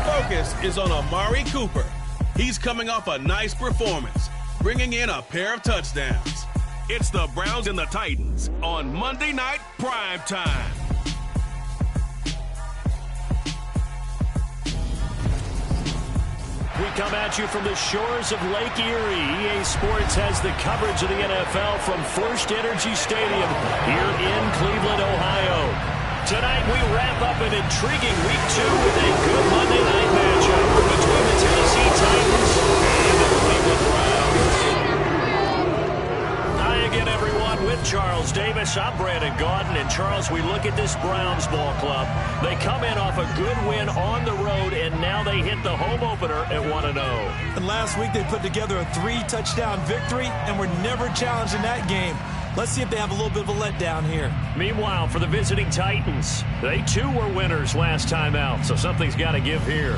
focus is on Amari Cooper. He's coming off a nice performance, bringing in a pair of touchdowns. It's the Browns and the Titans on Monday Night Prime Time. We come at you from the shores of Lake Erie. EA Sports has the coverage of the NFL from First Energy Stadium here in Cleveland, Ohio. Tonight we wrap up an intriguing Week 2 with a good Monday night matchup between the Tennessee Titans and the Cleveland Browns. Hi again, everyone, with Charles Davis. I'm Brandon Gaudin. And Charles, we look at this Browns ball club. They come in off a good win on the road, and now they hit the home opener at 1-0. And last week they put together a 3-touchdown victory and were never challenged in that game. Let's see if they have a little bit of a letdown here. Meanwhile, for the visiting Titans, they too were winners last time out, so something's got to give here.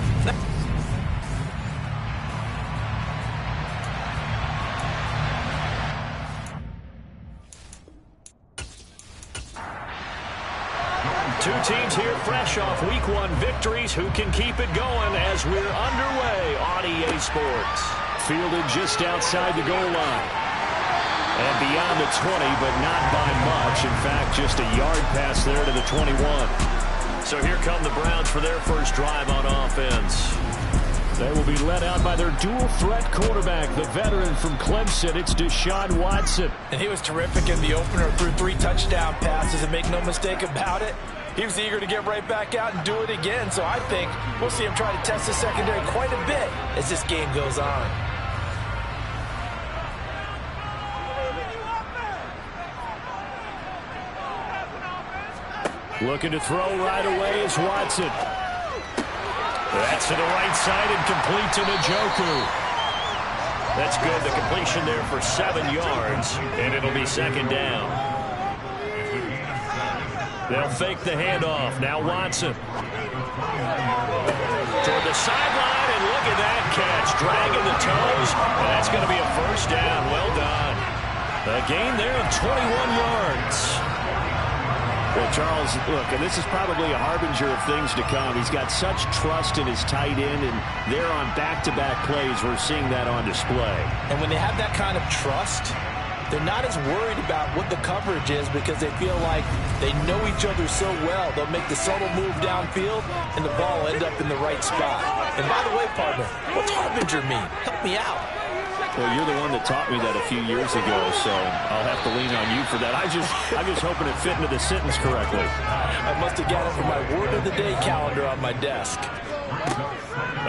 Two teams here fresh off Week 1 victories. Who can keep it going as we're underway on EA Sports? Fielded just outside the goal line. And beyond the 20, but not by much. In fact, just a yard pass there to the 21. So here come the Browns for their first drive on offense. They will be led out by their dual-threat quarterback, the veteran from Clemson. It's Deshaun Watson. And he was terrific in the opener, threw 3 touchdown passes, and make no mistake about it, he was eager to get right back out and do it again. So I think we'll see him try to test the secondary quite a bit as this game goes on. Looking to throw right away is Watson. That's to the right side and complete to Njoku. That's good. The completion there for 7 yards, and it'll be second down. They'll fake the handoff. Now Watson. Toward the sideline, and look at that catch. Dragging the toes, and that's going to be a first down. Well done. A gain there of 21 yards. Well, Charles, look, and this is probably a harbinger of things to come. He's got such trust in his tight end, and they're on back-to-back plays. We're seeing that on display. And when they have that kind of trust, they're not as worried about what the coverage is because they feel like they know each other so well. They'll make the subtle move downfield, and the ball will end up in the right spot. And by the way, partner, what's harbinger mean? Help me out. Well, you're the one that taught me that a few years ago, so I'll have to lean on you for that. I'm just hoping it fit into the sentence correctly. I must have got it from my word of the day calendar on my desk.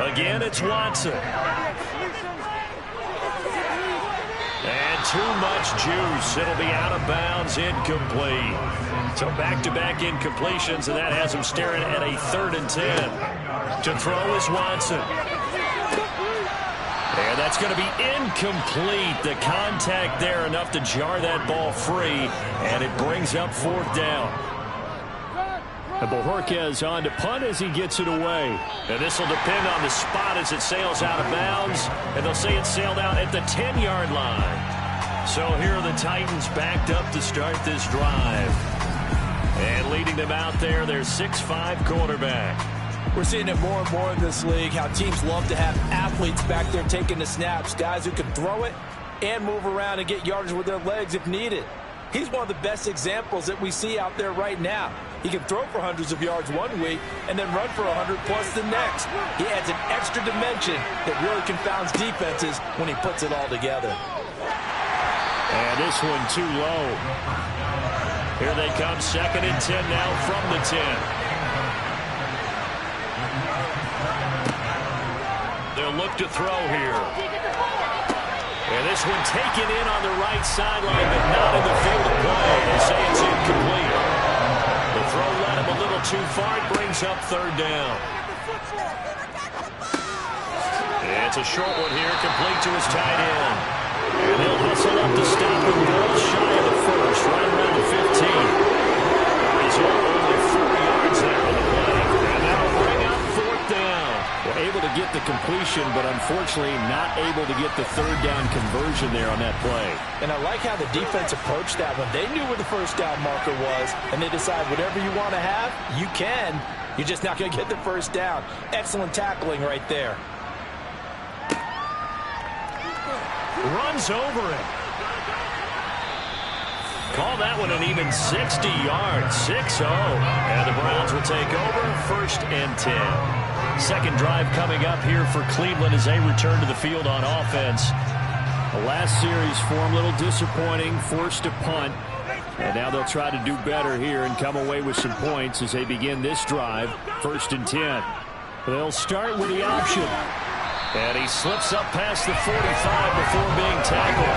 Again, it's Watson. And too much juice. It'll be out of bounds, incomplete. So back-to-back incompletions, and that has him staring at a 3rd and 10. To throw is Watson. And that's going to be incomplete. The contact there enough to jar that ball free, and it brings up 4th down. And Bojorquez on to punt as he gets it away. And this will depend on the spot as it sails out of bounds, and they'll say it sailed out at the 10-yard line. So here are the Titans backed up to start this drive. And leading them out there, their 6'5" quarterback. We're seeing it more and more in this league, how teams love to have athletes back there taking the snaps, guys who can throw it and move around and get yardage with their legs if needed. He's one of the best examples that we see out there right now. He can throw for hundreds of yards one week and then run for 100+ the next. He adds an extra dimension that really confounds defenses when he puts it all together. And this one too low. Here they come, 2nd and 10 now from the 10. They'll look to throw here. And this one taken in on the right sideline, but not in the field of play. They say it's incomplete. The throw led him a little too far. It brings up 3rd down. And it's a short one here, complete to his tight end. And they'll hustle up to stop him. Goal shy of the 1st, right around the 15. Result only 4 yards there on the play. And that'll bring up 4th down. Well, able to get the completion, but unfortunately not able to get the 3rd down conversion there on that play. And I like how the defense approached that one. They knew where the 1st down marker was, and they decide whatever you want to have, you can. You're just not going to get the first down. Excellent tackling right there. Runs over him. Call that one an even 60 yards, 6-0. And the Browns will take over, 1st and 10. Second drive coming up here for Cleveland as they return to the field on offense. The last series for them, a little disappointing, forced a punt. And now they'll try to do better here and come away with some points as they begin this drive, 1st and 10. They'll start with the option. And he slips up past the 45 before being tackled.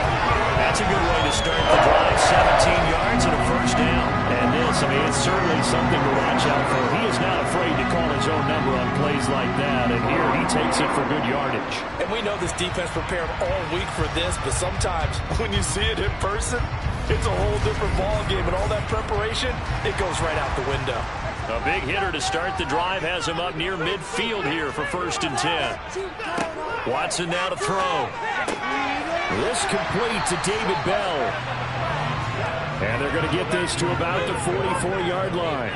That's a good way to start the drive. 17 yards and a first down. And this, I mean, it's certainly something to watch out for. He is not afraid to call his own number on plays like that. And here he takes it for good yardage. And we know this defense prepared all week for this, but sometimes when you see it in person, it's a whole different ball game. And all that preparation, it goes right out the window. A big hitter to start the drive has him up near midfield here for 1st and 10. Watson now to throw. This complete to David Bell. And they're going to get this to about the 44-yard line.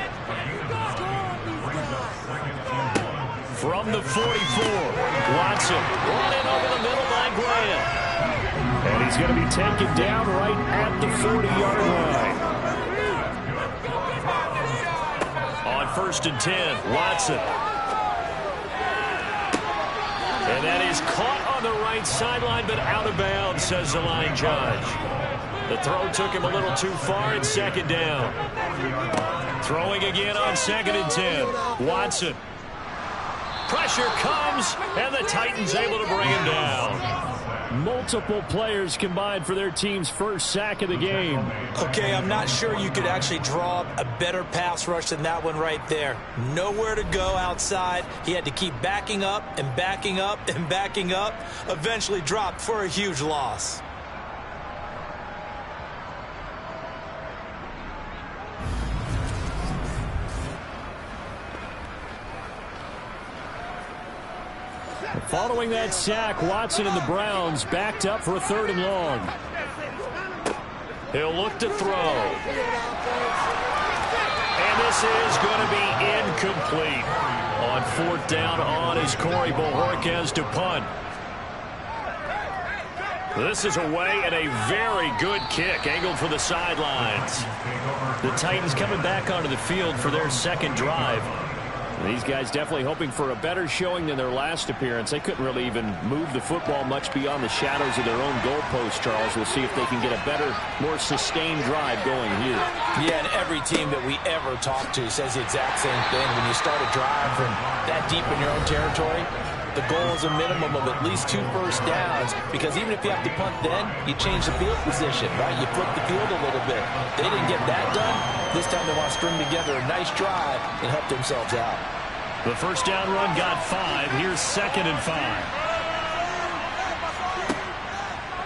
From the 44, Watson running over the middle by Graham. And he's going to be taken down right at the 40-yard line. On 1st and 10, Watson. And that is caught on the right sideline, but out of bounds, says the line judge. The throw took him a little too far, and 2nd down. Throwing again on 2nd and 10. Watson. Pressure comes, and the Titans able to bring him down. Multiple players combined for their team's first sack of the game. Okay, I'm not sure you could actually draw a better pass rush than that one right there. Nowhere to go outside. He had to keep backing up and backing up and backing up. Eventually dropped for a huge loss. Following that sack, Watson and the Browns backed up for a 3rd and long. He'll look to throw. And this is going to be incomplete. On 4th down on is Corey Bojorquez to punt. This is away and a very good kick angled for the sidelines. The Titans coming back onto the field for their 2nd drive. These guys definitely hoping for a better showing than their last appearance. They couldn't really even move the football much beyond the shadows of their own goalpost, Charles. We'll see if they can get a better, more sustained drive going here. Yeah, and every team that we ever talk to says the exact same thing. When you start a drive from that deep in your own territory, the goal is a minimum of at least 2 first downs, because even if you have to punt then, you change the field position, right? You flip the field a little bit. They didn't get that done. This time they want to string together a nice drive and help themselves out. The first down run got 5. Here's 2nd and 5.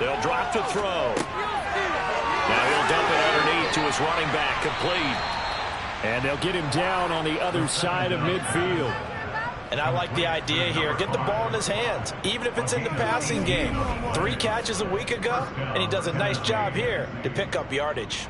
They'll drop to throw. Now he'll dump it underneath to his running back, complete. And they'll get him down on the other side of midfield. And I like the idea here. Get the ball in his hands, even if it's in the passing game. 3 catches a week ago, and he does a nice job here to pick up yardage.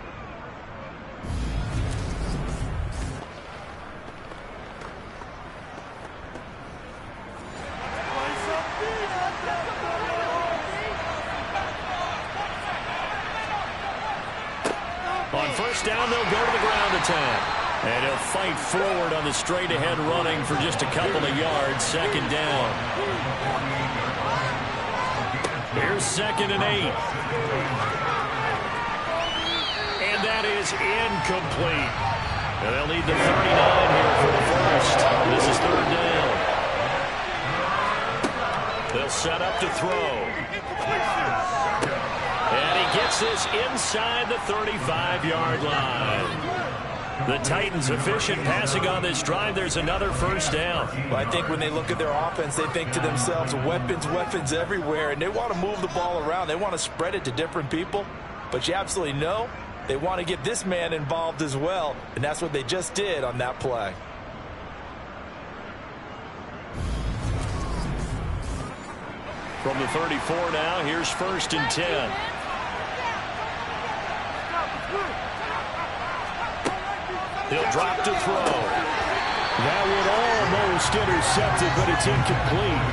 On 1st down, they'll go to the ground attack. And he'll fight forward on the straight-ahead running for just a couple of yards. 2nd down. Here's 2nd and 8. And that is incomplete. And they'll need the 39 here for the first. This is 3rd down. They'll set up to throw. And he gets this inside the 35-yard line. The Titans efficient passing on this drive. There's another 1st down. Well, I think when they look at their offense, they think to themselves, weapons, weapons everywhere, and they want to move the ball around. They want to spread it to different people. But you absolutely know they want to get this man involved as well, and that's what they just did on that play. From the 34 now, here's 1st and 10. He'll drop to throw. That one almost intercepted, but it's incomplete.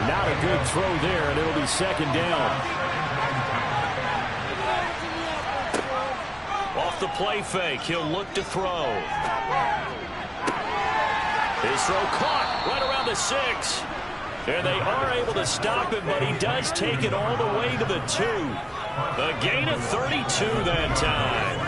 Not a good throw there, and it'll be second down. Off the play fake, he'll look to throw. His throw caught right around the 6. And they are able to stop him, but he does take it all the way to the 2. A gain of 32 that time.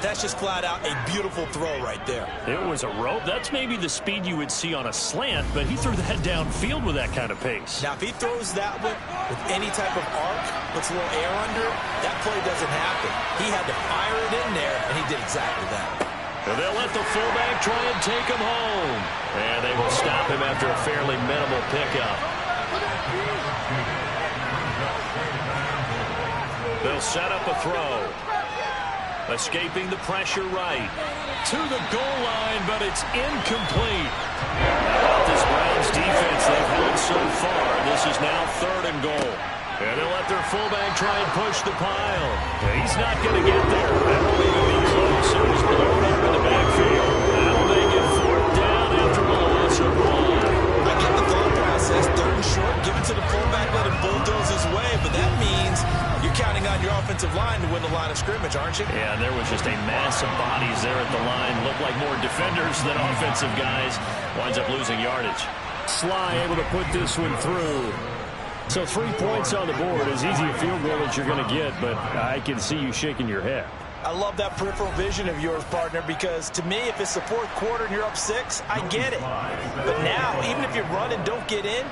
That's just flat out a beautiful throw right there. It was a rope. That's maybe the speed you would see on a slant, but he threw that downfield with that kind of pace. Now, if he throws that one with any type of arc, puts a little air under it, that play doesn't happen. He had to fire it in there, and he did exactly that. And they'll let the fullback try and take him home. And they will stop him after a fairly minimal pickup. They'll set up a throw. Escaping the pressure right. To the goal line, but it's incomplete. How about this Browns defense they've had so far? This is now 3rd and goal. And they'll let their fullback try and push the pile. He's not going to get there. That won't even be close. It was blown up in the backfield. That'll make it 4th down after a loss of 1. I get the thought process. 3rd and short, give it to the fullback, let him bulldoze his way. But that means you're counting on your offensive line to win the line of scrimmage, aren't you? Yeah, there was just a mass of bodies there at the line. Looked like more defenders than offensive guys. Winds up losing yardage. Sly able to put this one through. So 3 points on the board, as easy a field goal as you're going to get, but I can see you shaking your head. I love that peripheral vision of yours, partner, because to me, if it's the 4th quarter and you're up 6, I get it. But now, even if you run and don't get in,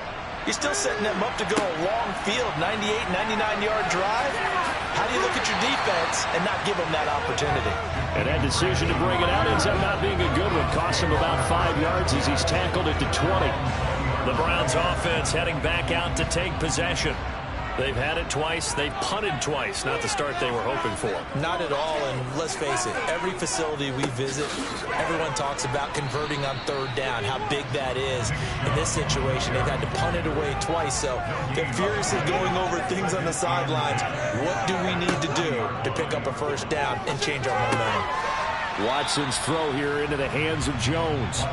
you're still setting them up to go a long field, 98, 99-yard drive. How do you look at your defense and not give them that opportunity? And that decision to bring it out ends up not being a good one. Cost him about 5 yards as he's tackled it to 20. The Browns offense heading back out to take possession. They've had it twice. They've punted twice. Not the start they were hoping for. Not at all, and let's face it, every facility we visit, everyone talks about converting on 3rd down, how big that is. In this situation, they've had to punt it away twice, so they're furiously going over things on the sidelines. What do we need to do to pick up a 1st down and change our momentum? Watson's throw here into the hands of Jones.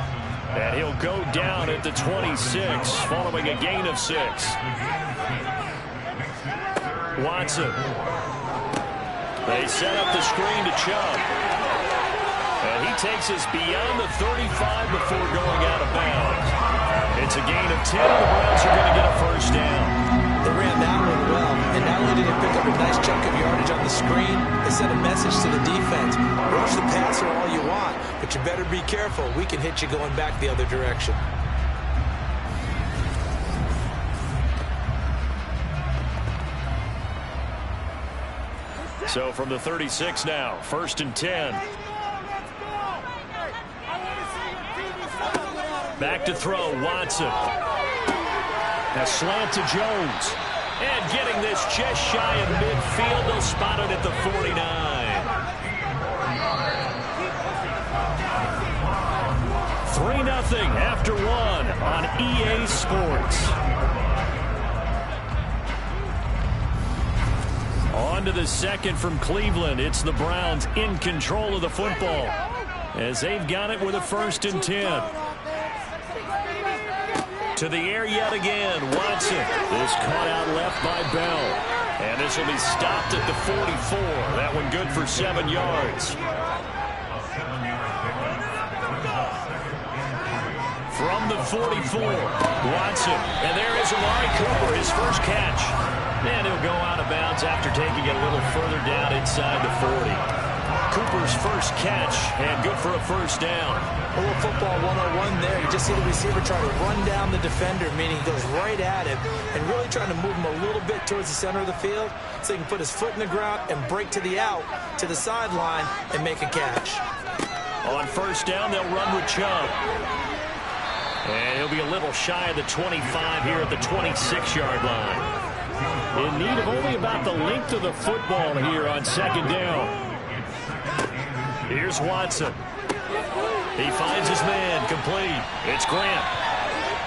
And he'll go down at the 26, following a gain of 6. Watson. They set up the screen to Chubb. And he takes us beyond the 35 before going out of bounds. It's a gain of 10, and the Browns are going to get a 1st down. They ran that one well, and not only did they pick up a nice chunk of yardage on the screen, they sent a message to the defense. Rush the passer all you want, but you better be careful. We can hit you going back the other direction. So from the 36 now, 1st and 10. Back to throw, Watson. A slant to Jones. And getting this just shy of midfield, they'll spot it at the 49. $3-0 after 1 on EA Sports. On to the 2nd from Cleveland. It's the Browns in control of the football as they've got it with a 1st and 10. To the air yet again, Watson. This caught out left by Bell. And this will be stopped at the 44. That one good for 7 yards. From the 44, Watson. And there is Amari Cooper, his first catch. And he'll go out of bounds after taking it a little further down inside the 40. Cooper's first catch, and good for a 1st down. A little football 101 there. You just see the receiver try to run down the defender, meaning he goes right at him, and really trying to move him a little bit towards the center of the field so he can put his foot in the ground and break to the out, to the sideline, and make a catch. On 1st down, they'll run with Chubb. And he'll be a little shy of the 25 here at the 26-yard line. In need of only about the length of the football here on 2nd down. Here's Watson. He finds his man, complete. It's Grant.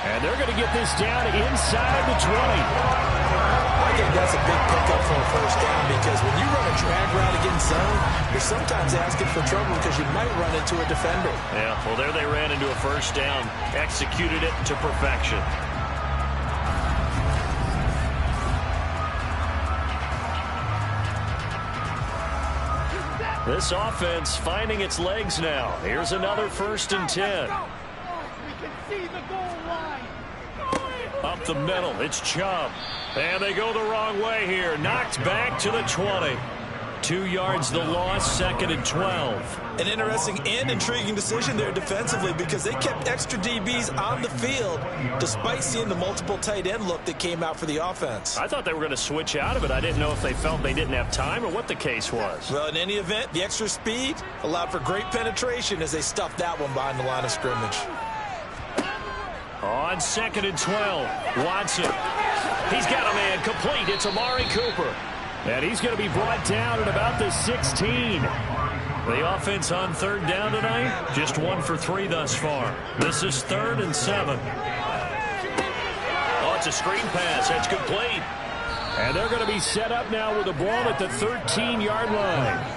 And they're going to get this down inside the 20. I think that's a big pickup for a 1st down because when you run a drag route against zone, You're sometimes asking for trouble because you might run into a defender. Yeah, well, there they ran into a first down. Executed it to perfection. This offense finding its legs now. Here's another 1st and 10. Up the middle, it's Chubb. And they go the wrong way here. Knocked back to the 20. 2 yards the loss, 2nd and 12. An interesting and intriguing decision there defensively because they kept extra DBs on the field despite seeing the multiple tight end look that came out for the offense. I thought they were going to switch out of it. I didn't know if they felt they didn't have time or what the case was. Well, in any event, the extra speed allowed for great penetration as they stuffed that one behind the line of scrimmage. On 2nd and 12, Watson. He's got a man complete. It's Amari Cooper. And he's going to be brought down at about the 16. The offense on 3rd down tonight, just 1 for 3 thus far. This is 3rd and 7. Oh, it's a screen pass. That's complete. And they're going to be set up now with the ball at the 13-yard line.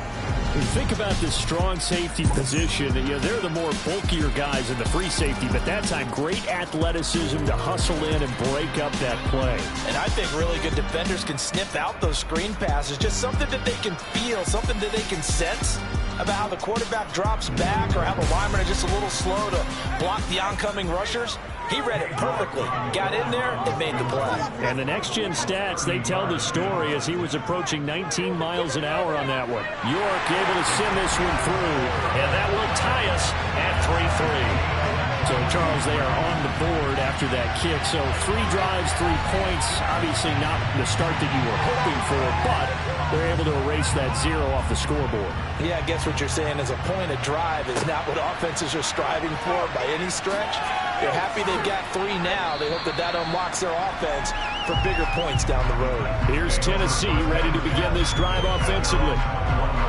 When you think about this strong safety position, they're the more bulkier guys in the free safety, but that time great athleticism to hustle in and break up that play. And I think really good defenders can sniff out those screen passes, just something that they can feel, something that they can sense about how the quarterback drops back or how the linemen are just a little slow to block the oncoming rushers. He read it perfectly, got in there, and made the play. And the next-gen stats, they tell the story as he was approaching 19 miles an hour on that one. York able to send this one through, and that will tie us at 3-3. So, Charles, they are on the board after that kick. So 3 drives, 3 points. Obviously not the start that you were hoping for, but they're able to erase that 0 off the scoreboard. Yeah, I guess what you're saying is a point a drive is not what offenses are striving for by any stretch. They're happy they've got 3 now. They hope that that unlocks their offense for bigger points down the road. Here's Tennessee ready to begin this drive offensively.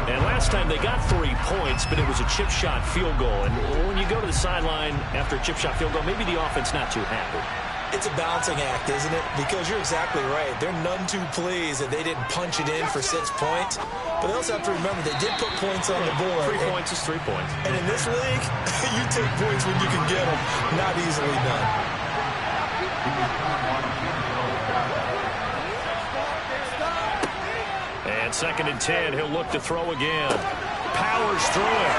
And last time they got 3 points, but it was a chip shot field goal. And when you go to the sideline after a chip shot field goal, maybe the offense not too happy. It's a balancing act, isn't it? Because you're exactly right. They're none too pleased that they didn't punch it in for 6 points. But they also have to remember they did put points on the board. 3 points is 3 points. And in this league, you take points when you can get them. Not easily done. And 2nd and 10, he'll look to throw again. Powers through it.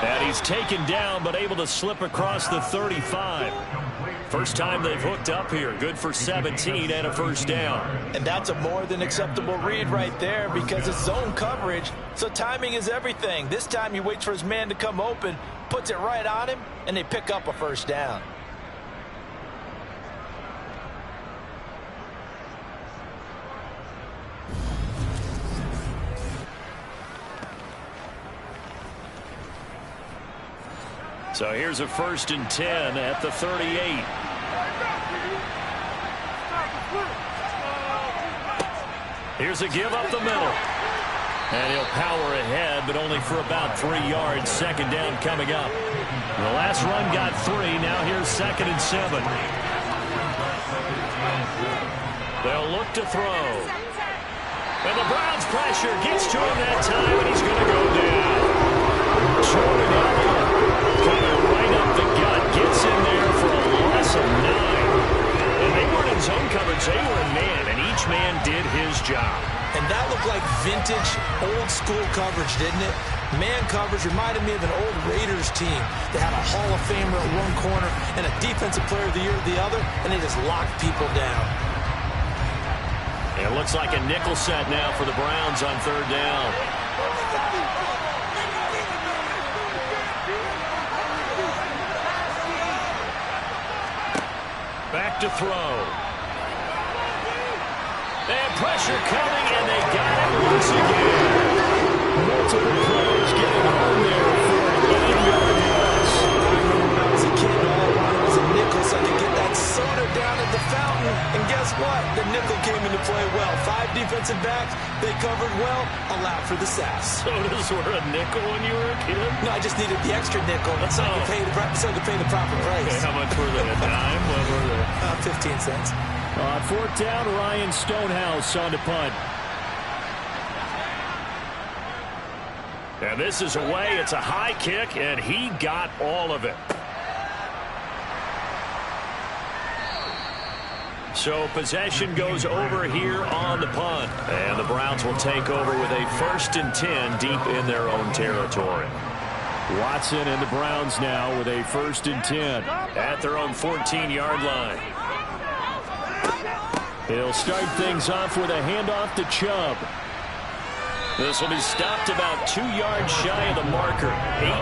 And he's taken down, but able to slip across the 35. First time they've hooked up here. Good for 17 and a 1st down. And that's a more than acceptable read right there because it's zone coverage, so timing is everything. This time he waits for his man to come open, puts it right on him, and they pick up a 1st down. So here's a 1st and 10 at the 38. Here's a give up the middle. And he'll power ahead, but only for about 3 yards. 2nd down coming up. The last run got 3. Now here's 2nd and 7. They'll look to throw. And the Browns pressure gets to him that time, and he's going to go down. Jordan Elliott coming right up the gut. Gets in there for a loss of 9. And they weren't in zone coverage. They were in man, and each man did his job. And that looked like vintage, old-school coverage, didn't it? Man coverage reminded me of an old Raiders team that had a Hall of Famer at one corner and a Defensive Player of the Year at the other, and they just locked people down. It looks like a nickel set now for the Browns on 3rd down. Back to throw. And pressure coming, and they got it once again. Multiple players getting home there for an 8-yard loss. I remember when I was a kid, all I wanted was a nickel so I could get that soda down at the fountain. And guess what? The nickel came into play well. 5 defensive backs, they covered well, allowed for the sacks. Sodas were a nickel when you were a kid? No, I just needed the extra nickel so I could pay the proper price. Okay, how much were they? A dime? What were they? 15 cents. On 4th down, Ryan Stonehouse on to punt. And this is away. It's a high kick, and he got all of it. So possession goes over here on the punt. And the Browns will take over with a 1st and 10 deep in their own territory. Watson and the Browns now with a 1st and 10. At their own 14-yard line. He'll start things off with a handoff to Chubb. This will be stopped about 2 yards shy of the marker.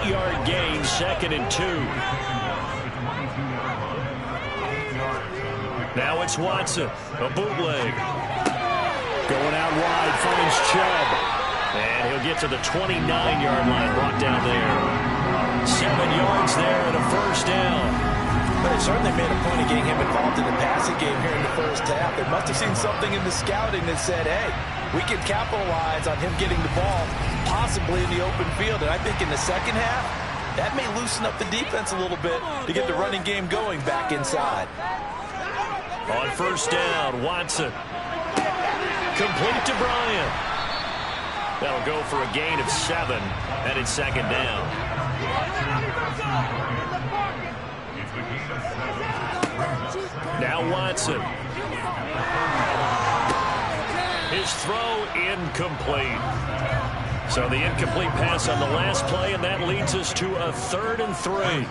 8-yard gain, 2nd and 2. Now it's Watson, a bootleg. Going out wide, finds Chubb. And he'll get to the 29-yard line, brought down there. 7 yards there and a 1st down. But they certainly made a point of getting him involved in the passing game here in the first half. They must have seen something in the scouting that said, hey, we can capitalize on him getting the ball possibly in the open field. And I think in the second half, that may loosen up the defense a little bit to get the running game going back inside. On 1st down, Watson. Complete to Bryant. That'll go for a gain of 7, and it's 2nd down. Now Watson. His throw incomplete. So the incomplete pass on the last play, and that leads us to a 3rd and 3.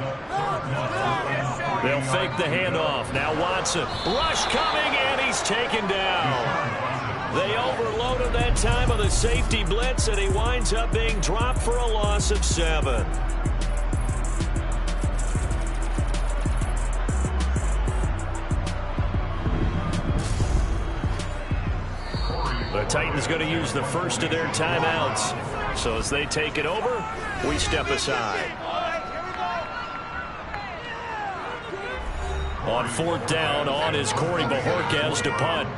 They'll fake the handoff. Now Watson. Rush coming, and he's taken down. They overloaded that time of the safety blitz, and he winds up being dropped for a loss of 7. The Titans going to use the first of their timeouts. So as they take it over, we step aside. On 4th down, on is Corey Bojorquez to punt.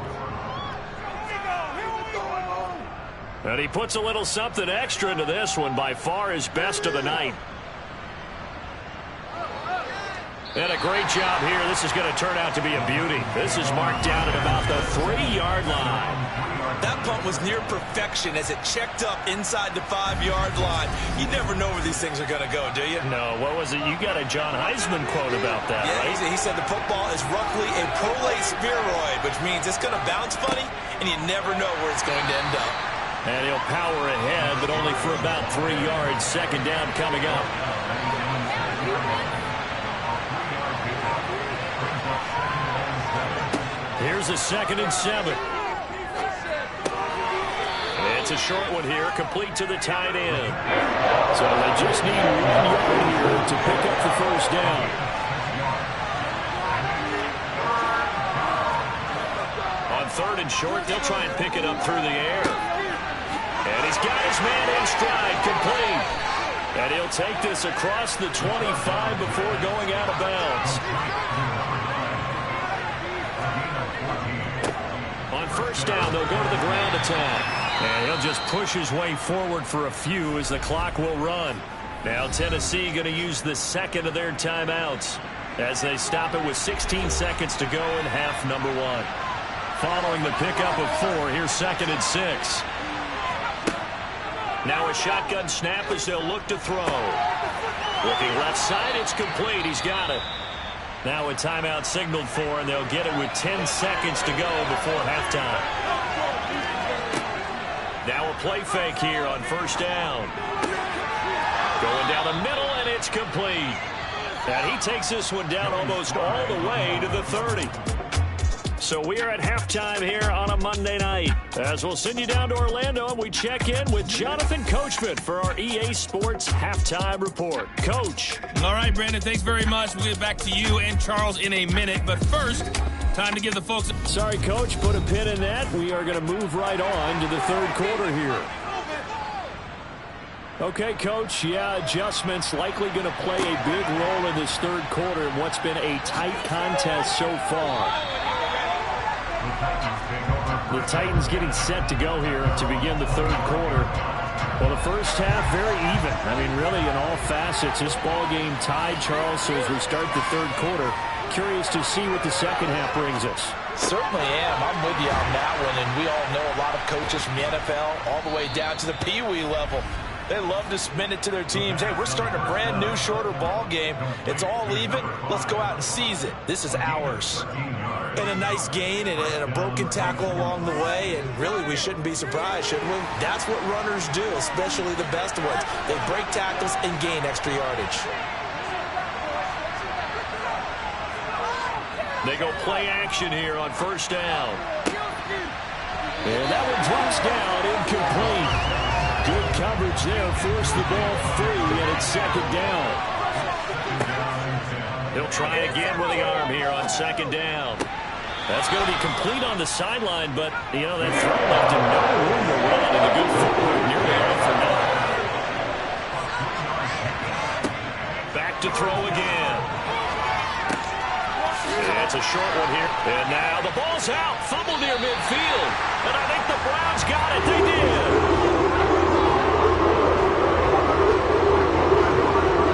And he puts a little something extra into this one, by far his best of the night. And a great job here. This is going to turn out to be a beauty. This is marked down at about the 3-yard line. That punt was near perfection as it checked up inside the 5-yard line. You never know where these things are going to go, do you? No, what was it? You got a John Heisman quote about that, yeah, right? He said the football is roughly a prolate spheroid, which means it's going to bounce funny, and you never know where it's going to end up. And he'll power ahead, but only for about 3 yards. 2nd down coming up. Here's a 2nd and 7. It's a short one here, complete to the tight end. So they just need 1 yard here to pick up the 1st down. On 3rd and short, they'll try and pick it up through the air. And he's got his man in stride, complete. And he'll take this across the 25 before going out of bounds. On 1st down, they'll go to the ground attack. And he'll just push his way forward for a few as the clock will run. Now Tennessee going to use the 2nd of their timeouts as they stop it with 16 seconds to go in half number 1. Following the pickup of 4, here's 2nd and 6. Now a shotgun snap as they'll look to throw. Looking left side, it's complete. He's got it. Now a timeout signaled for, and they'll get it with 10 seconds to go before halftime. Now a play fake here on 1st down. Going down the middle, and it's complete. And he takes this one down almost all the way to the 30. So we are at halftime here on a Monday night. As we'll send you down to Orlando, and we check in with Jonathan Coachman for our EA Sports Halftime Report. Coach. All right, Brandon, thanks very much. We'll get back to you and Charles in a minute. But first, time to give the folks... Sorry, Coach, put a pin in that. We are going to move right on to the 3rd quarter here. Okay, Coach, yeah, adjustments likely going to play a big role in this 3rd quarter in what's been a tight contest so far. The Titans getting set to go here to begin the 3rd quarter. Well, the first half, very even. I mean, really, in all facets, this ball game tied, Charles. So as we start the 3rd quarter, curious to see what the second half brings us. Certainly am. I'm with you on that one, and we all know a lot of coaches from the NFL all the way down to the Pee Wee level. They love to spin it to their teams. Hey, we're starting a brand new, shorter ball game. It's all even. Let's go out and seize it. This is ours. And a nice gain and a broken tackle along the way. And really, we shouldn't be surprised, should we? That's what runners do, especially the best ones. They break tackles and gain extra yardage. They go play action here on first down. And that one drops down, incomplete. Good coverage there, forced the ball free, and it's second down. He'll try again with the arm here on second down. That's going to be complete on the sideline, but, you know, that throw left him no room to run, and the good footwork nearly all for naught. Back to throw again. It's a short one here. And now the ball's out. Fumble near midfield. And I think the Browns got it. They did.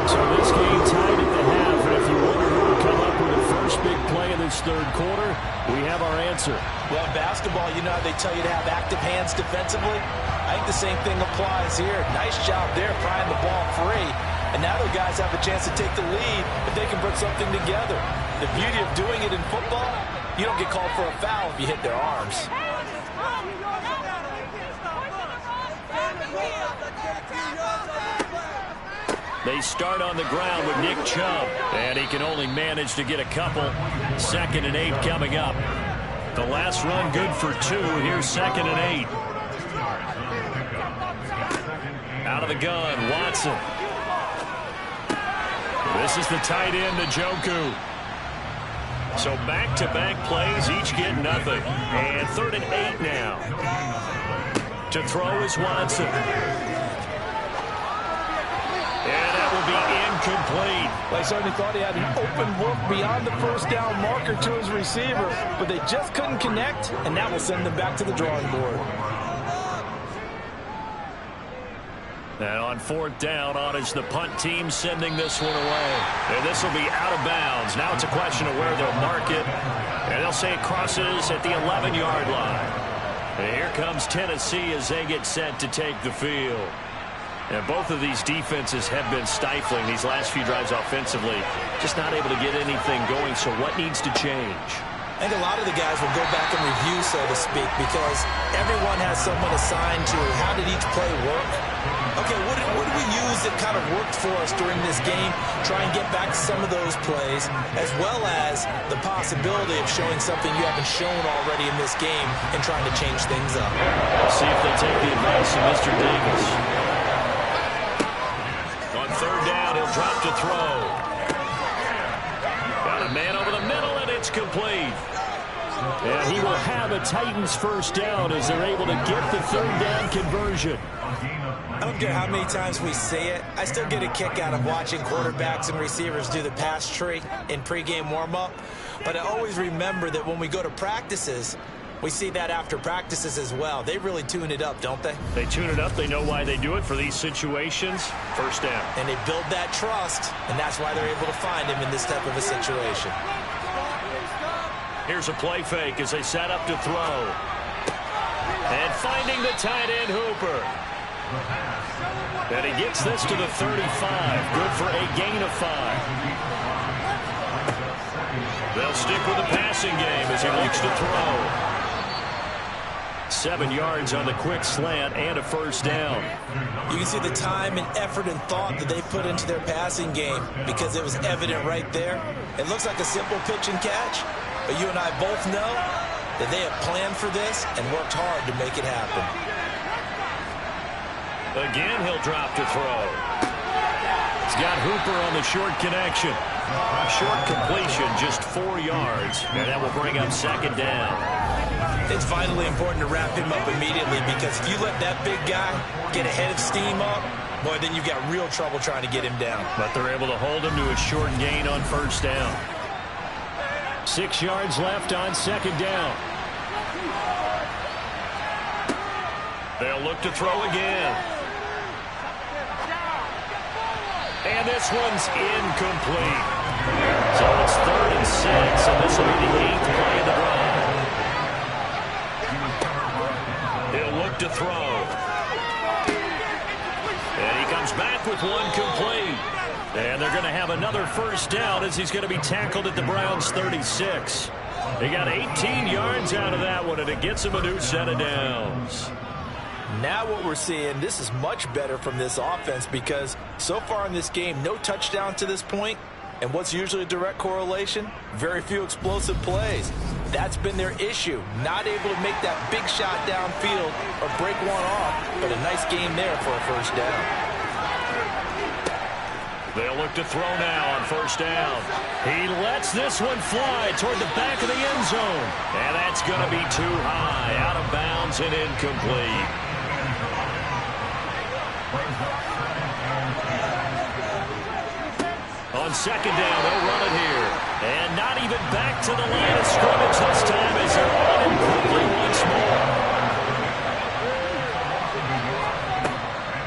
So this game tied at the half. And if you wonder who will come up with the first big play of this third quarter, we have our answer. Well, in basketball, you know how they tell you to have active hands defensively? I think the same thing applies here. Nice job there prying the ball free. And now the guys have a chance to take the lead if they can put something together. The beauty of doing it in football, you don't get called for a foul if you hit their arms. They start on the ground with Nick Chubb, and he can only manage to get a couple. 2nd and 8 coming up. The last run good for 2. Here's 2nd and 8. Out of the gun, Watson. This is the tight end, Njoku. So back-to-back plays, each get nothing. And 3rd and 8 now. To throw is Watson. And that will be incomplete. Well, I certainly thought he had an open look beyond the first down marker to his receiver, but they just couldn't connect, and that will send them back to the drawing board. And on 4th down, on is the punt team sending this one away. And this will be out of bounds. Now it's a question of where they'll mark it. And they'll say it crosses at the 11-yard line. And here comes Tennessee as they get set to take the field. And both of these defenses have been stifling these last few drives offensively. Just not able to get anything going, so what needs to change? I think a lot of the guys will go back and review, so to speak, because everyone has someone assigned to how did each play work. Okay, what did we use that kind of worked for us during this game? Try and get back to some of those plays, as well as the possibility of showing something you haven't shown already in this game and trying to change things up. See if they take the advice of Mr. Davis. On 3rd down, he'll drop to throw. Got a man over the middle, and it's complete. And he will have a Titans first down as they're able to get the 3rd down conversion. I don't care how many times we say it, I still get a kick out of watching quarterbacks and receivers do the pass tree in pregame warm-up. But I always remember that when we go to practices, we see that after practices as well. They really tune it up, don't they? They tune it up. They know why they do it for these situations. First down. And they build that trust, and that's why they're able to find him in this type of a situation. Here's a play fake as they set up to throw. And finding the tight end, Hooper. And he gets this to the 35. Good for a gain of 5. They'll stick with the passing game as he looks to throw. 7 yards on the quick slant and a first down. You can see the time and effort and thought that they put into their passing game because it was evident right there. It looks like a simple pitch and catch, but you and I both know that they have planned for this and worked hard to make it happen. Again, he'll drop to throw. He's got Hooper on the short connection. Short completion, just 4 yards, and that will bring up 2nd down. It's vitally important to wrap him up immediately because if you let that big guy get a head of steam up, boy, then you've got real trouble trying to get him down. But they're able to hold him to a short gain on first down. 6 yards left on 2nd down. They'll look to throw again. And this one's incomplete. So it's 3rd and 6, and this will be the 8th play of the drive. He'll look to throw. comes back with one complete. And they're going to have another first down as he's going to be tackled at the Browns' 36. They got 18 yards out of that one, and it gets him a new set of downs. Now what we're seeing, this is much better from this offense because so far in this game, no touchdown to this point. And what's usually a direct correlation? Very few explosive plays. That's been their issue. Not able to make that big shot downfield or break one off, but a nice game there for a first down. They'll look to throw now on first down. He lets this one fly toward the back of the end zone. And that's going to be too high, out of bounds and incomplete. On second down, they'll run it here. And not even back to the line of scrimmage this time as they're on him quickly once more.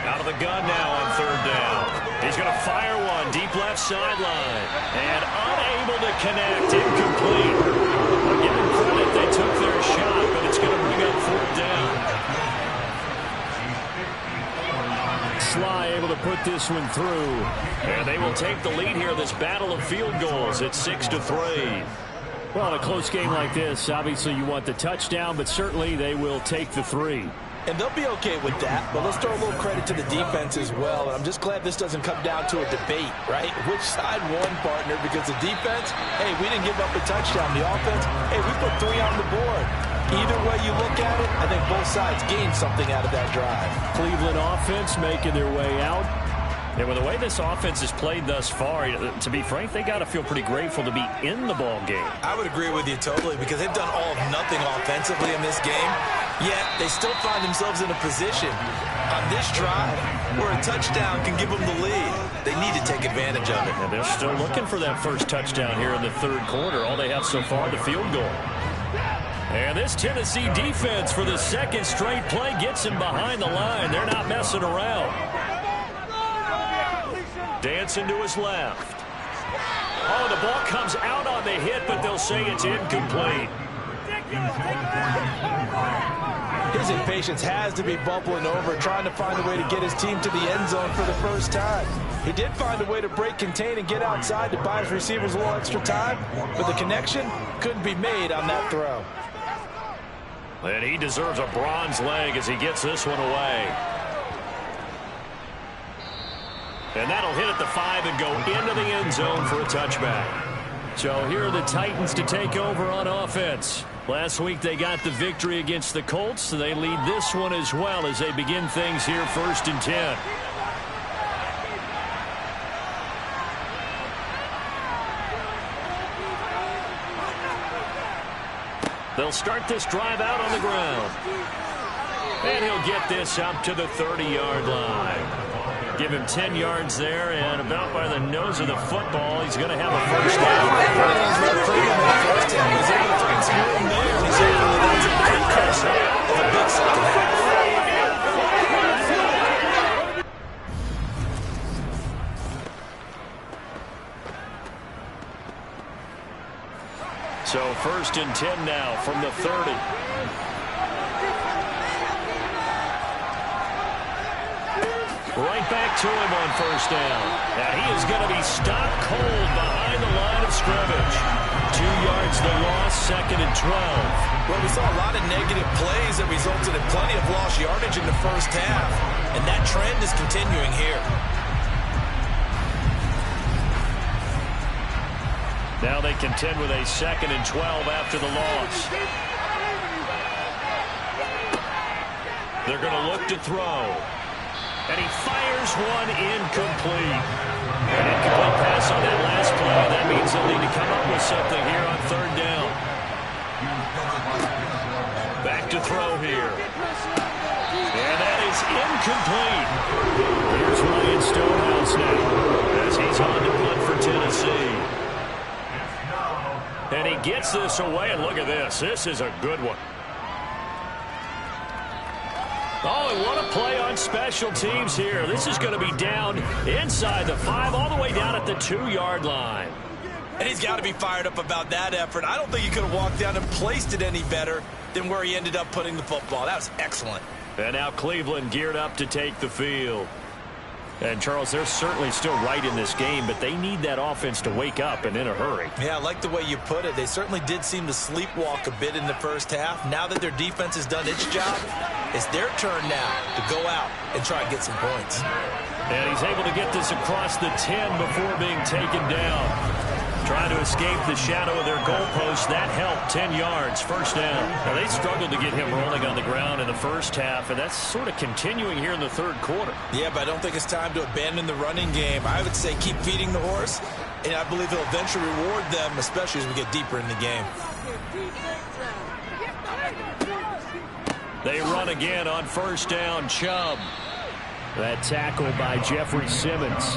Out of the gun now on third down. He's going to fire one deep left sideline. And unable to connect, incomplete. I'll give him credit, they took their shot, but it's going to bring up fourth down. Sly able to put this one through. And they will take the lead here, this battle of field goals at 6-3. Well, in a close game like this, obviously you want the touchdown, but certainly they will take the 3. And they'll be okay with that, but let's throw a little credit to the defense as well. And I'm just glad this doesn't come down to a debate, right? Which side won, partner? Because the defense, hey, we didn't give up a touchdown. The offense, hey, we put 3 on the board. Either way you look at it, I think both sides gained something out of that drive. Cleveland offense making their way out. And with the way this offense has played thus far, to be frank, they got to feel pretty grateful to be in the ball game. I would agree with you totally because they've done all of nothing offensively in this game, yet they still find themselves in a position on this drive where a touchdown can give them the lead. They need to take advantage of it. And they're still looking for that first touchdown here in the third quarter. All they have so far, the field goal. And this Tennessee defense for the second straight play gets him behind the line. They're not messing around. Dancing to his left. Oh, the ball comes out on the hit, but they'll say it's incomplete. His impatience has to be bubbling over, trying to find a way to get his team to the end zone for the first time. He did find a way to break, contain, and get outside to buy his receivers a little extra time, but the connection couldn't be made on that throw. And he deserves a bronze leg as he gets this one away. And that'll hit at the 5 and go into the end zone for a touchback. So here are the Titans to take over on offense. Last week they got the victory against the Colts, so they lead this one as well as they begin things here 1st and 10. They'll start this drive out on the ground. And he'll get this up to the 30-yard line. Give him 10 yards there, and about by the nose of the football, he's going to have a first down. So 1st and 10 now from the 30. Right back to him on first down. Now he is going to be stopped cold behind the line of scrimmage. 2 yards the loss, 2nd and 12. Well, we saw a lot of negative plays that resulted in plenty of lost yardage in the first half, and that trend is continuing here. Now they contend with a 2nd and 12 after the loss. They're going to look to throw. And he fires one incomplete. An incomplete pass on that last play. That means they'll need to come up with something here on 3rd down. Back to throw here. And that is incomplete. Here's Ryan Stonehouse now as he's on to punt for Tennessee. And he gets this away, and look at this. This is a good one. Oh, and what a play on special teams here. This is going to be down inside the 5, all the way down at the 2-yard line. And he's got to be fired up about that effort. I don't think he could have walked down and placed it any better than where he ended up putting the football. That was excellent. And now Cleveland geared up to take the field. And, Charles, they're certainly still right in this game, but they need that offense to wake up and in a hurry. Yeah, I like the way you put it. They certainly did seem to sleepwalk a bit in the first half. Now that their defense has done its job, it's their turn now to go out and try and get some points. And he's able to get this across the 10 before being taken down. Trying to escape the shadow of their goalpost. That helped. 10 yards, first down. Now, they struggled to get him rolling on the ground in the first half, and that's sort of continuing here in the third quarter. Yeah, but I don't think it's time to abandon the running game. I would say keep feeding the horse, and I believe it'll eventually reward them, especially as we get deeper in the game. They run again on first down. Chubb. That tackle by Jeffrey Simmons.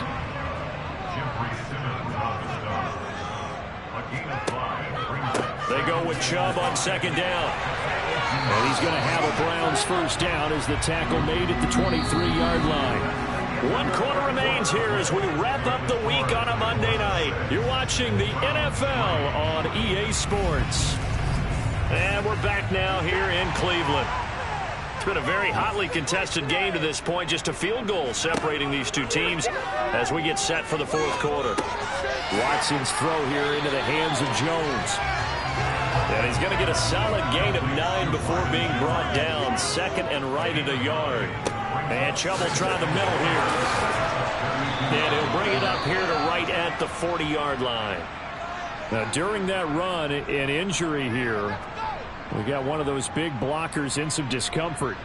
They go with Chubb on second down. And he's going to have a Browns first down as the tackle made at the 23-yard line. 1 quarter remains here as we wrap up the week on a Monday night. You're watching the NFL on EA Sports. And we're back now here in Cleveland. It's been a very hotly contested game to this point. Just a field goal separating these two teams as we get set for the fourth quarter. Watson's throw here into the hands of Jones. And he's going to get a solid gain of 9 before being brought down. Second and right at a yard. And Chubb will try the middle here. And he'll bring it up here to right at the 40-yard line. Now, during that run, an injury here. We got one of those big blockers in some discomfort.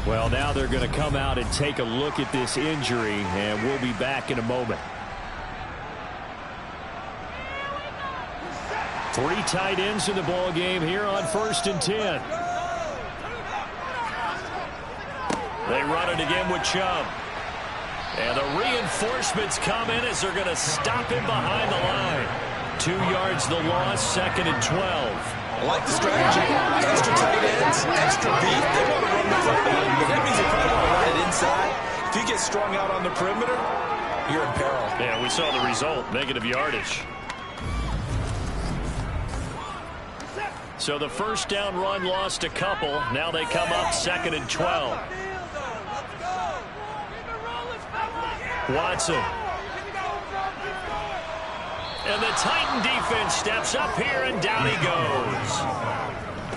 Well, now they're going to come out and take a look at this injury, and we'll be back in a moment. 3 tight ends in the ball game here on 1st and 10. They run it again with Chubb. And the reinforcements come in as they're going to stop him behind the line. 2 yards the loss, 2nd and 12. I like the strategy. Extra tight ends, extra beef. They want to run the football, but that means they probably want to run it inside. If you get strung out on the perimeter, you're in peril. Yeah, we saw the result, negative yardage. So the first down run lost a couple. Now they come up 2nd and 12. Watson. And the Titan defense steps up here, and down he goes.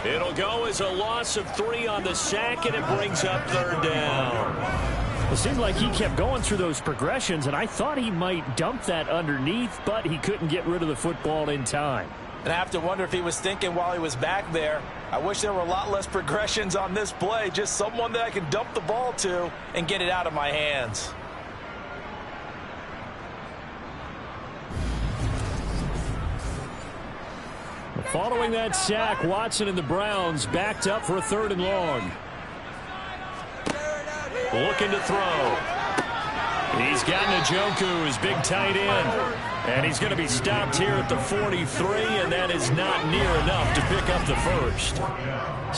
It'll go as a loss of 3 on the sack, and it brings up 3rd down. It seemed like he kept going through those progressions, and I thought he might dump that underneath, but he couldn't get rid of the football in time. And I have to wonder if he was thinking while he was back there, I wish there were a lot less progressions on this play, just someone that I can dump the ball to and get it out of my hands. Following that sack, Watson and the Browns backed up for a 3rd and long. Looking to throw. He's got Njoku, his big tight end. And he's going to be stopped here at the 43, and that is not near enough to pick up the first.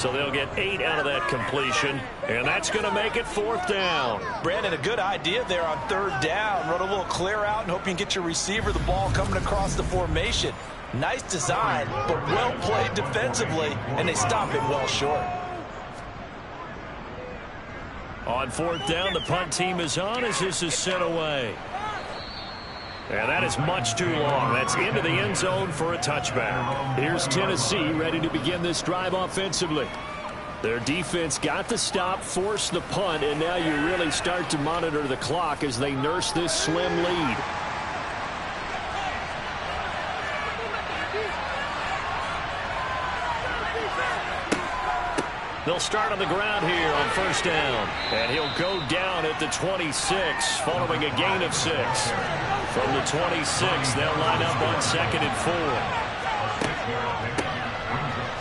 So they'll get 8 out of that completion, and that's going to make it 4th down. Brandon, a good idea there on 3rd down. Run a little clear out and hope you can get your receiver the ball coming across the formation. Nice design, but well played defensively, and they stop him well short. On 4th down, the punt team is on as this is sent away. And that is much too long. That's into the end zone for a touchback. Here's Tennessee ready to begin this drive offensively. Their defense got the stop, forced the punt, and now you really start to monitor the clock as they nurse this slim lead. They'll start on the ground here on 1st down. And he'll go down at the 26 following a gain of 6. From the 26, they'll line up on 2nd and 4.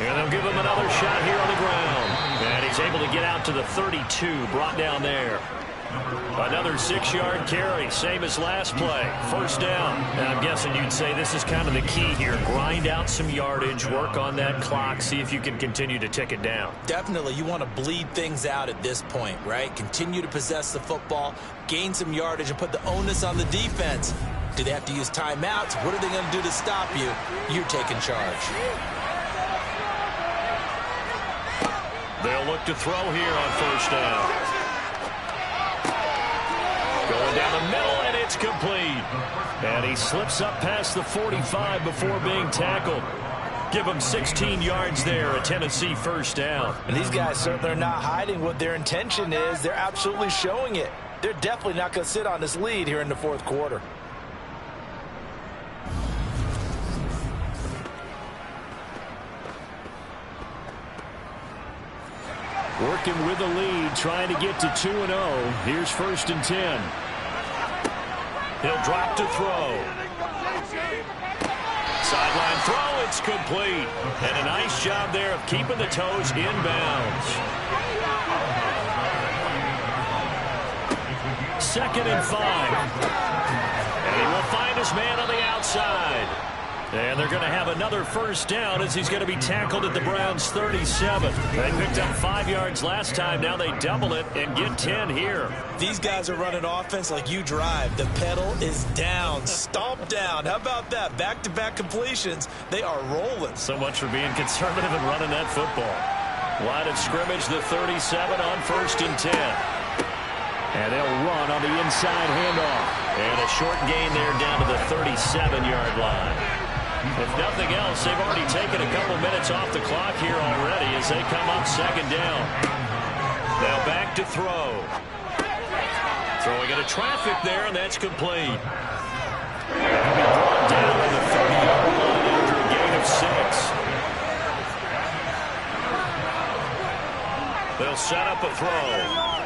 And they'll give him another shot here on the ground. And he's able to get out to the 32, brought down there. Another 6-yard carry, same as last play. 1st down. And I'm guessing you'd say this is kind of the key here. Grind out some yardage, work on that clock, see if you can continue to tick it down. Definitely, you want to bleed things out at this point, right? Continue to possess the football, gain some yardage, and put the onus on the defense. Do they have to use timeouts? What are they going to do to stop you? You're taking charge. They'll look to throw here on 1st down. Going down the complete. And he slips up past the 45 before being tackled. Give him 16 yards there, a Tennessee first down. And these guys certainly are not hiding what their intention is. They're absolutely showing it. They're definitely not going to sit on this lead here in the fourth quarter. Working with the lead, trying to get to 2-0. Here's 1st and 10. He'll drop to throw. Sideline throw, it's complete. And a nice job there of keeping the toes inbounds. 2nd and 5. And he will find his man on the outside. And they're going to have another first down as he's going to be tackled at the Browns' 37. They picked up 5 yards last time. Now they double it and get 10 here. These guys are running offense like you drive. The pedal is down, stomp down. How about that? Back-to-back completions. They are rolling. So much for being conservative and running that football. Line of scrimmage, the 37 on 1st and 10. And they'll run on the inside handoff. And a short gain there down to the 37-yard line. If nothing else, they've already taken a couple minutes off the clock here already as they come up 2nd down. Now back to throw. Throwing into traffic there, and that's complete. He'll be brought down to the 30-yard line after a gain of 6. They'll set up a throw.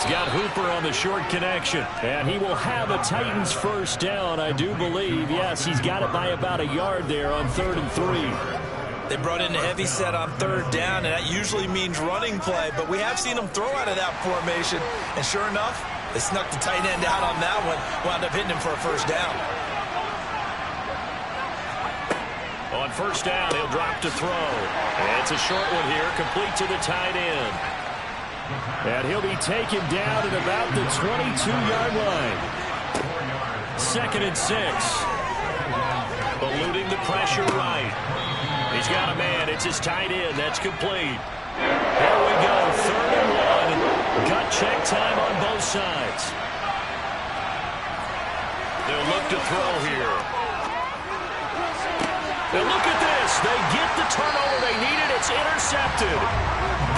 He's got Hooper on the short connection. And he will have a Titans first down, I do believe. Yes, he's got it by about a yard there on 3rd and 3. They brought in a heavy set on 3rd down, and that usually means running play. But we have seen them throw out of that formation. And sure enough, they snuck the tight end out on that one. Wound up hitting him for a first down. On 1st down, he'll drop to throw. And it's a short one here, complete to the tight end. And he'll be taken down at about the 22-yard line. 2nd and 6. Eluding the pressure right. He's got a man. It's his tight end. That's complete. Here we go. 3rd and 1. Gut check time on both sides. They'll look to throw here. Now look at this. They get the turnover they needed. It's intercepted.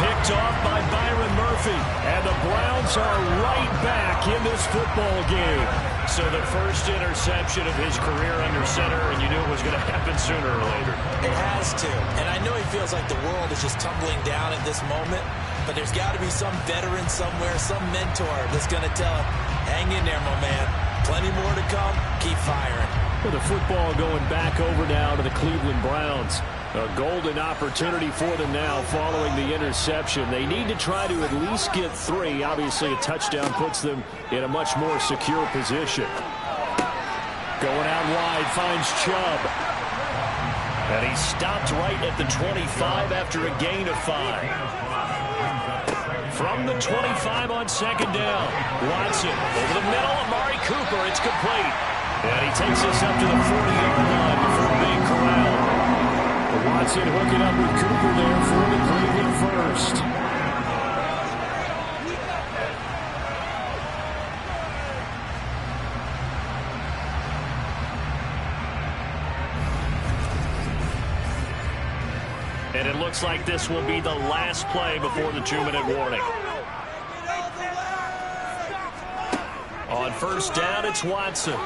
Picked off by Byron Murphy. And the Browns are right back in this football game. So the first interception of his career under center, and you knew it was going to happen sooner or later. It has to. And I know he feels like the world is just tumbling down at this moment, but there's got to be some veteran somewhere, some mentor that's going to tell him, hang in there, my man. Plenty more to come. Keep firing. With the football going back over now to the Cleveland Browns. A golden opportunity for them now following the interception. They need to try to at least get 3. Obviously, a touchdown puts them in a much more secure position. Going out wide, finds Chubb. And he stopped right at the 25 after a gain of 5. From the 25 on 2nd down. Watson over the middle. Amari Cooper. It's complete. And he takes us up to the 40-yard line before being corralled. Watson hooking up with Cooper there for the Cleveland first. And it looks like this will be the last play before the 2-minute warning. On 1st down, it's Watson.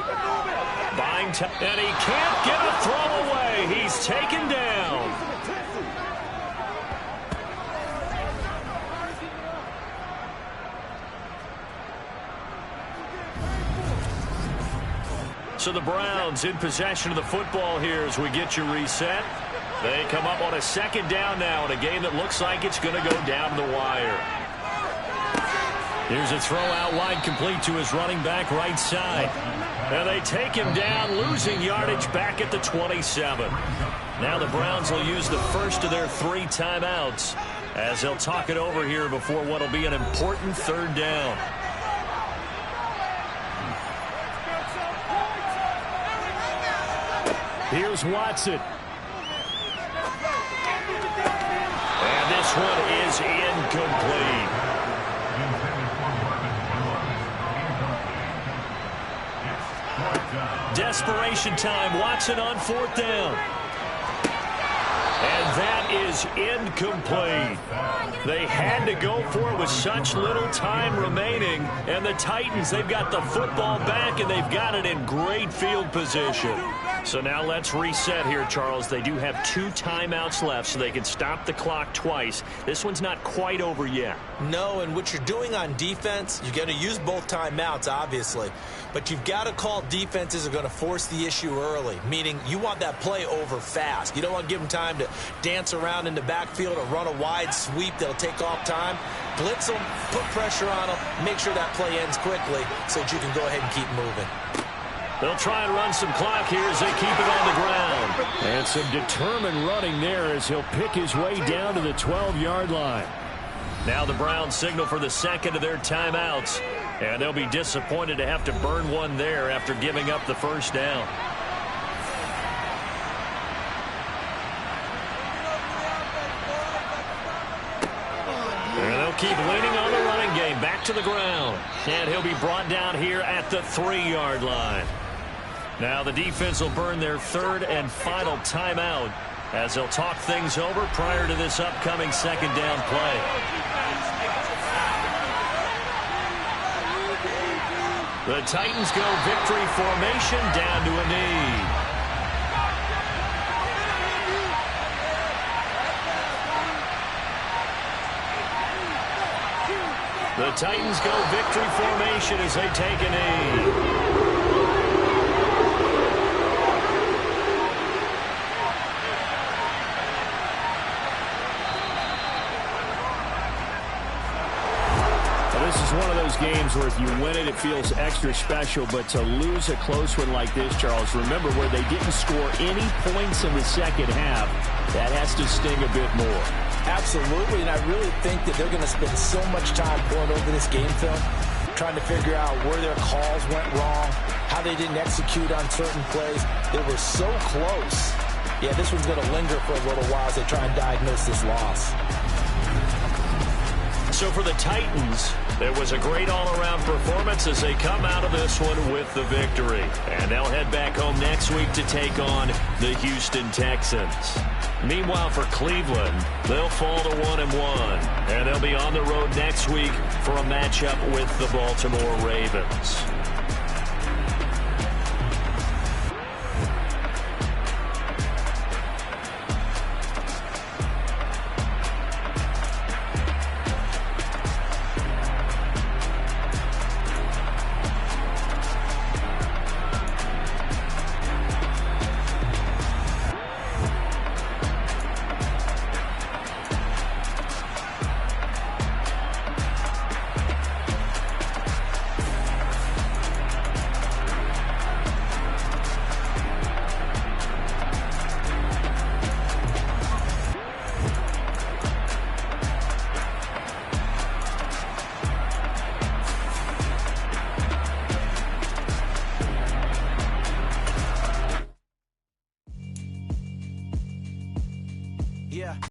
Buying time, and he can't get a throw away. He's taken down. So the Browns in possession of the football here as we get you reset. They come up on a 2nd down now in a game that looks like it's going to go down the wire. Here's a throw out wide, complete to his running back right side. And they take him down, losing yardage back at the 27. Now the Browns will use the first of their 3 timeouts as they'll talk it over here before what will be an important 3rd down. Here's Watson. And this one is incomplete. desperation time. Watson on 4th down. And that is incomplete. They had to go for it with such little time remaining. And the Titans, they've got the football back, and they've got it in great field position. So now let's reset here, Charles. They do have 2 timeouts left, so they can stop the clock twice. This one's not quite over yet. No, and what you're doing on defense, you're going to use both timeouts, obviously. But you've got to call defenses are going to force the issue early, meaning you want that play over fast. You don't want to give them time to dance around in the backfield or run a wide sweep that'll take off time. Blitz them, put pressure on them, make sure that play ends quickly so that you can go ahead and keep moving. They'll try and run some clock here as they keep it on the ground. And some determined running there as he'll pick his way down to the 12-yard line. Now the Browns signal for the second of their timeouts. And they'll be disappointed to have to burn one there after giving up the first down. And they'll keep leaning on the running game. Back to the ground. And he'll be brought down here at the 3-yard line. Now the defense will burn their 3rd and final timeout as they'll talk things over prior to this upcoming 2nd down play. The Titans go victory formation down to a knee. The Titans go victory formation as they take a knee. This is one of those games where if you win it, it feels extra special. But to lose a close one like this, Charles, remember where they didn't score any points in the second half, that has to sting a bit more. Absolutely, and I really think that they're going to spend so much time going over this game film, trying to figure out where their calls went wrong, how they didn't execute on certain plays. They were so close. Yeah, this one's going to linger for a little while as they try and diagnose this loss. So for the Titans, there was a great all-around performance as they come out of this one with the victory. And they'll head back home next week to take on the Houston Texans. Meanwhile, for Cleveland, they'll fall to 1-1. And they'll be on the road next week for a matchup with the Baltimore Ravens.